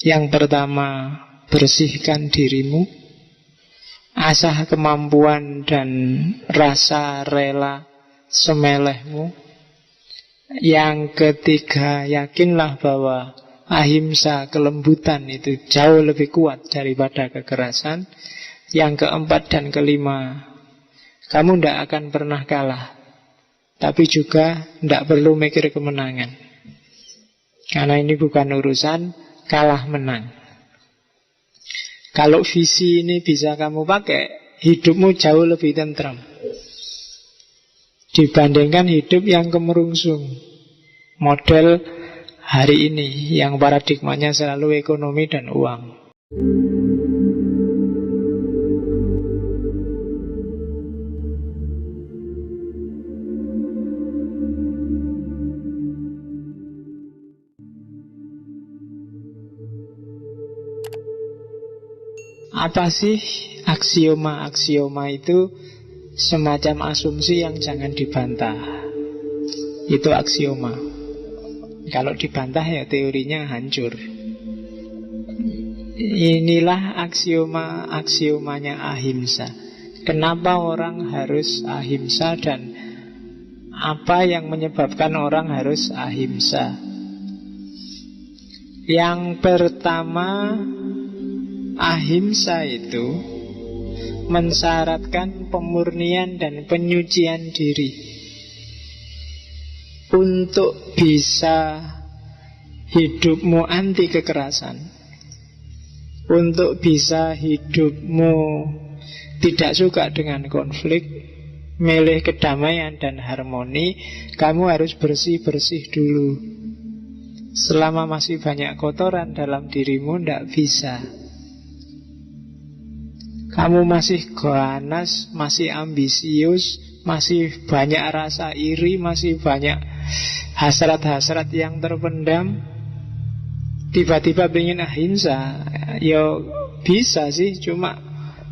Yang pertama, bersihkan dirimu, asah kemampuan dan rasa rela semelehmu. Yang ketiga, yakinlah bahwa ahimsa, kelembutan itu jauh lebih kuat daripada kekerasan. Yang keempat dan kelima, kamu tidak akan pernah kalah, tapi juga tidak perlu mikir kemenangan, karena ini bukan urusan kalah menang. Kalau visi ini bisa kamu pakai, hidupmu jauh lebih tentram dibandingkan hidup yang kemerungsung model hari ini, yang paradigmanya selalu ekonomi dan uang. Apa sih aksioma-aksioma itu? Semacam asumsi yang jangan dibantah. Itu aksioma. Kalau dibantah ya teorinya hancur. Inilah aksiomanya ahimsa. Kenapa orang harus ahimsa dan apa yang menyebabkan orang harus ahimsa? Yang pertama, ahimsa itu mensyaratkan pemurnian dan penyucian diri. Untuk bisa hidupmu anti kekerasan, untuk bisa hidupmu tidak suka dengan konflik, milih kedamaian dan harmoni, kamu harus bersih-bersih dulu. Selama masih banyak kotoran dalam dirimu, tidak bisa. Kamu masih ganas, masih ambisius, masih banyak rasa iri, masih banyak hasrat-hasrat yang terpendam. Tiba-tiba pengen ahimsa, ya bisa sih, cuma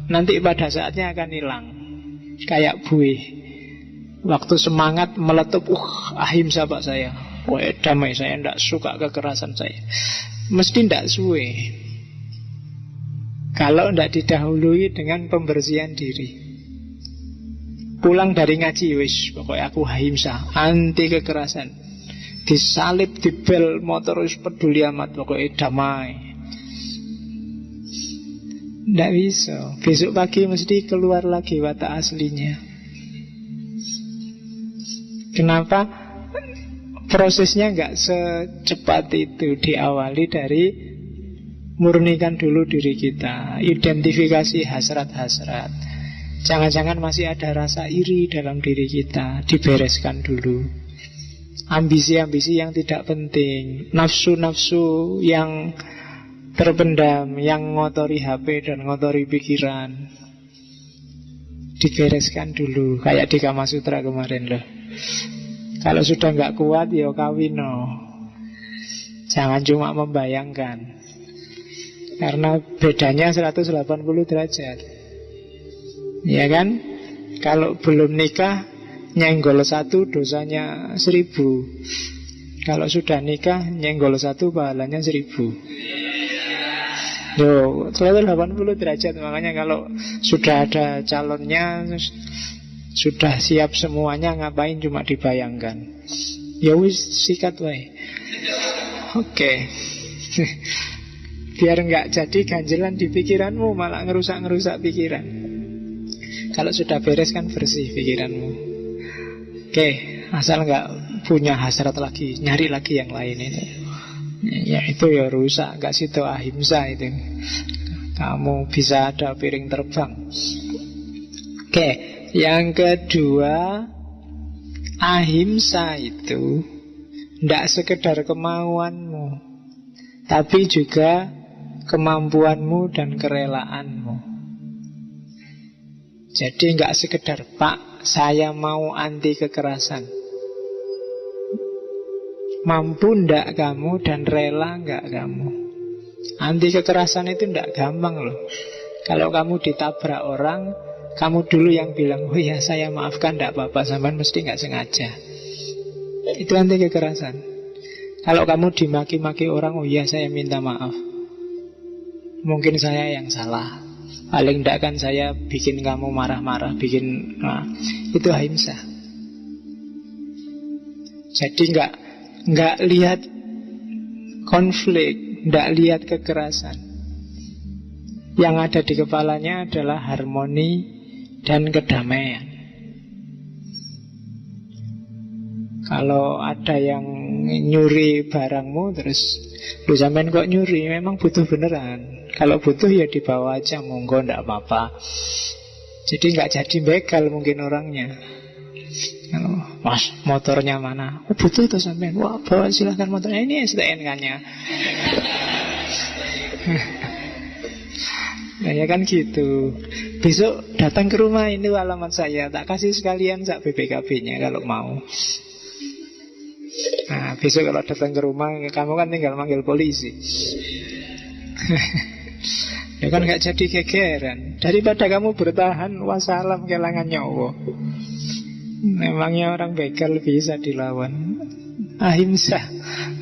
nanti pada saatnya akan hilang. Kayak buih, waktu semangat meletup, ahimsa pak saya, damai, saya tidak suka kekerasan saya. Mesti tidak suwe kalau tidak didahului dengan pembersihan diri. Pulang dari ngaji, wis pokoknya aku ahimsa, anti kekerasan. Disalib, dibel motor, wis peduli amat, pokoknya damai. Tidak bisa. Besok pagi mesti keluar lagi watak aslinya. Kenapa? Prosesnya nggak secepat itu. Diawali dari murnikan dulu diri kita, identifikasi hasrat-hasrat. Jangan-jangan masih ada rasa iri dalam diri kita, dibereskan dulu. Ambisi-ambisi yang tidak penting, nafsu-nafsu yang terpendam, yang ngotori HP dan ngotori pikiran, dibereskan dulu. Kayak di Kama Sutra kemarin loh. Kalau sudah nggak kuat, ya kawin no. Jangan cuma membayangkan. Karena bedanya 180 derajat. Ya kan? Kalau belum nikah, nyenggol satu dosanya 1000. Kalau sudah nikah, nyenggol satu pahalanya 1000. Yo, 180 derajat. Makanya kalau sudah ada calonnya, sudah siap semuanya, ngapain cuma dibayangkan. Ya wis, sikat wae. Oke. Biar nggak jadi ganjelan di pikiranmu, malah ngerusak-ngerusak pikiran. Kalau sudah beres kan bersih pikiranmu. Oke, asal nggak punya hasrat lagi, nyari lagi yang lain ini. Ya itu ya rusak, nggak situ ahimsa itu. Kamu bisa ada piring terbang. Oke, yang kedua, ahimsa itu tidak sekedar kemauanmu, tapi juga kemampuanmu dan kerelaanmu. Jadi nggak sekedar, Pak, saya mau anti kekerasan. Mampu ndak kamu dan rela nggak kamu? Anti kekerasan itu ndak gampang loh. Kalau kamu ditabrak orang, kamu dulu yang bilang, oh ya saya maafkan, ndak apa-apa, sampean mesti nggak sengaja. Itu anti kekerasan. Kalau kamu dimaki-maki orang, oh ya saya minta maaf, mungkin saya yang salah. Paling tidak kan saya bikin kamu marah-marah, itu ahimsa. Jadi nggak lihat konflik, nggak lihat kekerasan. Yang ada di kepalanya adalah harmoni dan kedamaian. Kalau ada yang nyuri barangmu terus, lu sampean kok nyuri, memang butuh beneran. Kalau butuh ya dibawa aja, monggo, ndak apa-apa. Jadi nggak jadi begal mungkin orangnya. Mas, motornya mana? Oh, butuh tuh sampean. Wah, bawa silahkan motornya. Ini STNK-nya. Nah ya kan gitu. Besok datang ke rumah, ini alamat saya, tak kasih sekalian sak BPKB-nya kalau mau. Nah besok kalau datang ke rumah, kamu kan tinggal manggil polisi. Ya kan gak jadi gegeran. Daripada kamu bertahan, wassalam kelangan nyawa. Memangnya orang begal bisa dilawan. Ahimsa,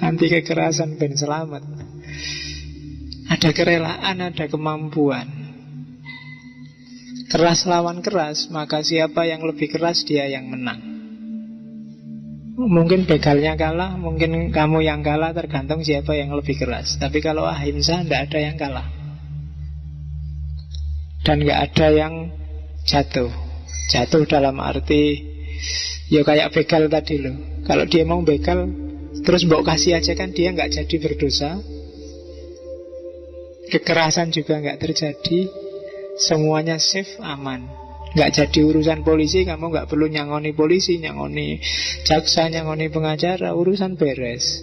anti kekerasan ben selamat. Ada kerelaan, ada kemampuan. Keras lawan keras, maka siapa yang lebih keras dia yang menang. Mungkin begalnya kalah, mungkin kamu yang kalah, tergantung siapa yang lebih keras. Tapi kalau ahimsa, tidak ada yang kalah. Dan tidak ada yang jatuh. Jatuh dalam arti, ya kayak begal tadi loh. Kalau dia mau begal, terus mbok kasih aja kan dia nggak jadi berdosa. Kekerasan juga nggak terjadi. Semuanya safe, aman. Nggak jadi urusan polisi, kamu nggak perlu nyangoni polisi, nyangoni jaksa, nyangoni pengacara, urusan beres.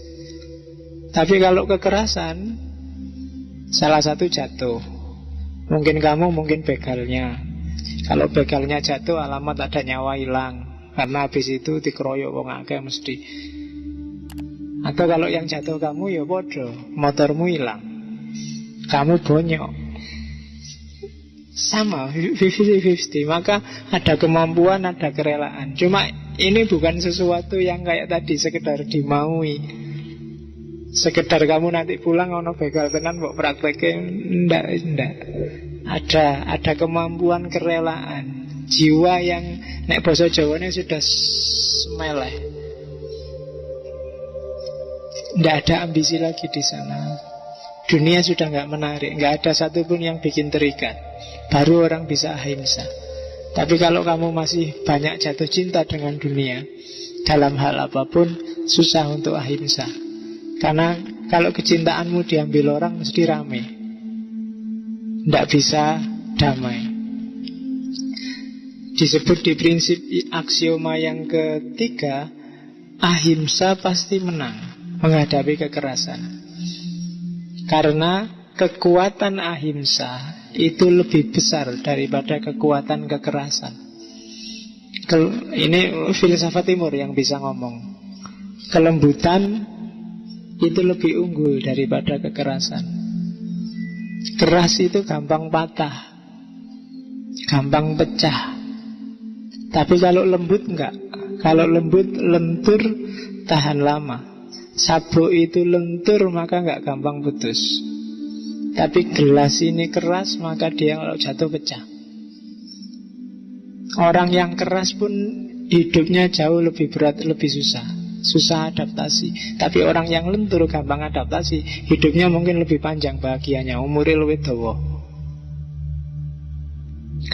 Tapi kalau kekerasan, salah satu jatuh. Mungkin kamu, mungkin begalnya. Kalau begalnya jatuh, alamat ada nyawa hilang. Karena habis itu dikeroyok wong akeh mesti. Atau kalau yang jatuh kamu, ya bodoh, motormu hilang, kamu bonyok. Sama, 50-50. Maka ada kemampuan, ada kerelaan. Cuma ini bukan sesuatu yang kayak tadi sekedar dimaui. Sekedar kamu nanti pulang ono begal tenan mbok praktekin. Ndak. Ada kemampuan, kerelaan. Jiwa yang nek basa Jawane sudah semeleh. Ndak ada ambisi lagi di sana. Dunia sudah nggak menarik, nggak ada satupun yang bikin terikat. Baru orang bisa ahimsa. Tapi kalau kamu masih banyak jatuh cinta dengan dunia, dalam hal apapun, susah untuk ahimsa. Karena kalau kecintaanmu diambil orang, mesti rame. Tidak bisa damai. Disebut di prinsip aksioma yang ketiga, ahimsa pasti menang menghadapi kekerasan. Karena kekuatan ahimsa itu lebih besar daripada kekuatan kekerasan. Ini filsafat timur yang bisa ngomong. Kelembutan itu lebih unggul daripada kekerasan. Keras itu gampang patah, gampang pecah. Tapi kalau lembut enggak. Kalau lembut lentur, tahan lama. Sabuk itu lentur, maka enggak gampang putus. Tapi gelas ini keras, maka dia kalau jatuh pecah. Orang yang keras pun hidupnya jauh lebih berat, lebih susah adaptasi. Tapi orang yang lentur, gampang adaptasi, hidupnya mungkin lebih panjang bahagianya, umurnya lebih dawa.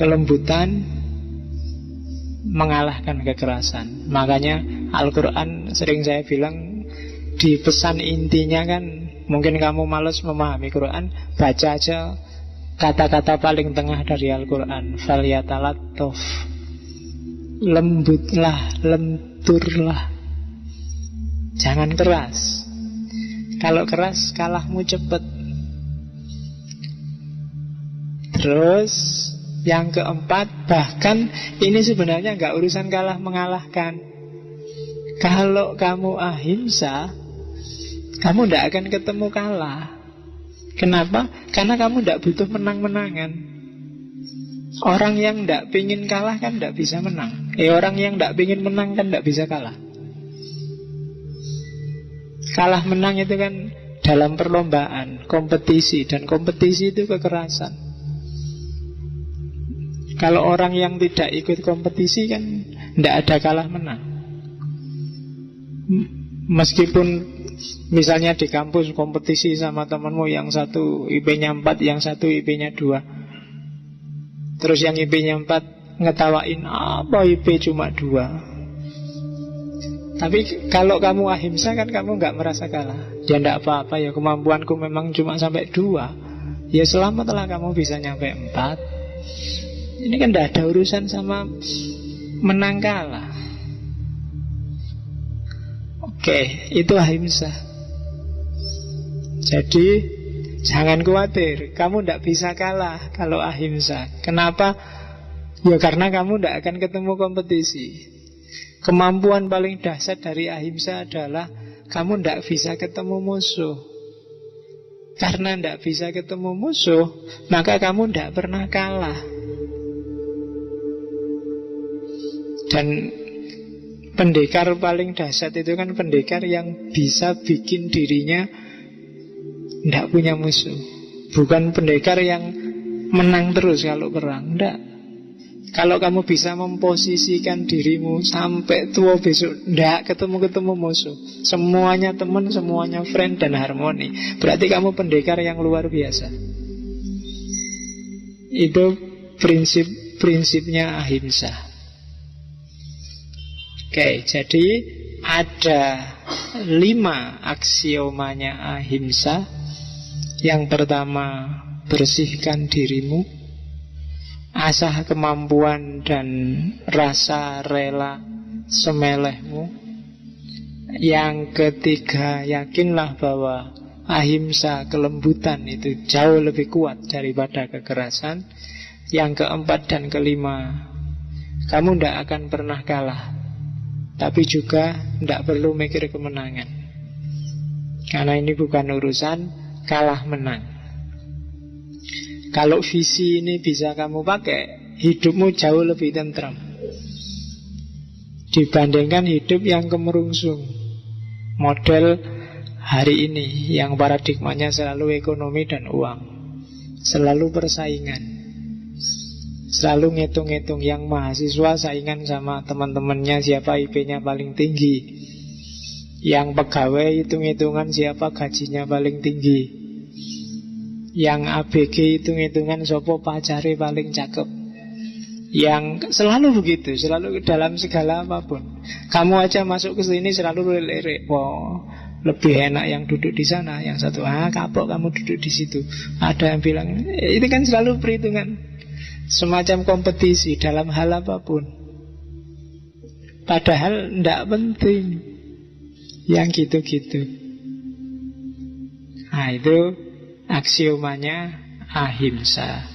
Kelembutan mengalahkan kekerasan. Makanya Al-Quran sering saya bilang, di pesan intinya kan, mungkin kamu malas memahami Quran, baca aja kata-kata paling tengah dari Al-Quran. Falyatalattaf, lembutlah, lenturlah, jangan keras. Kalau keras kalahmu cepet. Terus yang keempat, bahkan ini sebenarnya nggak urusan kalah mengalahkan. Kalau kamu ahimsa, kamu tidak akan ketemu kalah. Kenapa? Karena kamu tidak butuh menang-menangan. Orang yang tidak pingin kalah kan tidak bisa menang. Orang yang tidak pingin menang kan tidak bisa kalah. Kalah menang itu kan dalam perlombaan, kompetisi. Dan kompetisi itu kekerasan. Kalau orang yang tidak ikut kompetisi kan tidak ada kalah menang. Meskipun misalnya di kampus kompetisi sama temanmu, yang satu IP-nya 4, yang satu IP-nya 2. Terus yang IP-nya 4 ngetawain, apa IP cuma 2. Tapi kalau kamu ahimsa kan kamu nggak merasa kalah. Ya enggak apa-apa, ya kemampuanku memang cuma sampai 2. Ya selamatlah kamu bisa nyampe 4. Ini kan enggak ada urusan sama menang kalah. Oke, itu ahimsa. Jadi jangan khawatir, kamu enggak bisa kalah kalau ahimsa. Kenapa? Ya karena kamu enggak akan ketemu kompetisi. Kemampuan paling dahsyat dari ahimsa adalah kamu tidak bisa ketemu musuh. Karena tidak bisa ketemu musuh, maka kamu tidak pernah kalah. Dan pendekar paling dahsyat itu kan pendekar yang bisa bikin dirinya tidak punya musuh. Bukan pendekar yang menang terus kalau perang. Tidak. Kalau kamu bisa memposisikan dirimu sampai tua besok ndak ketemu-ketemu musuh, semuanya teman, semuanya friend dan harmoni, berarti kamu pendekar yang luar biasa. Itu prinsipnya ahimsa. Oke, jadi ada 5 aksiomanya ahimsa. Yang pertama, bersihkan dirimu. Asah kemampuan dan rasa rela semelehmu. Yang ketiga, yakinlah bahwa ahimsa, kelembutan itu jauh lebih kuat daripada kekerasan. Yang keempat dan kelima, kamu tidak akan pernah kalah, tapi juga tidak perlu mikir kemenangan, karena ini bukan urusan kalah menang. Kalau visi ini bisa kamu pakai, hidupmu jauh lebih tentram dibandingkan hidup yang kemerungsung model hari ini, yang paradigmanya selalu ekonomi dan uang, selalu persaingan, selalu ngitung-ngitung. Yang mahasiswa saingan sama teman-temannya siapa IP-nya paling tinggi, yang pegawai hitung-hitungan siapa gajinya paling tinggi, yang ABG hitung-hitungan sopo pacare paling cakep. Yang selalu begitu, selalu dalam segala apapun. Kamu aja masuk ke sini selalu lirik, wow, lebih enak yang duduk di sana. Yang satu, kapok kamu duduk di situ. Ada yang bilang, itu kan selalu perhitungan, semacam kompetisi dalam hal apapun. Padahal tidak penting yang gitu-gitu. Nah, itu aksiomanya ahimsa.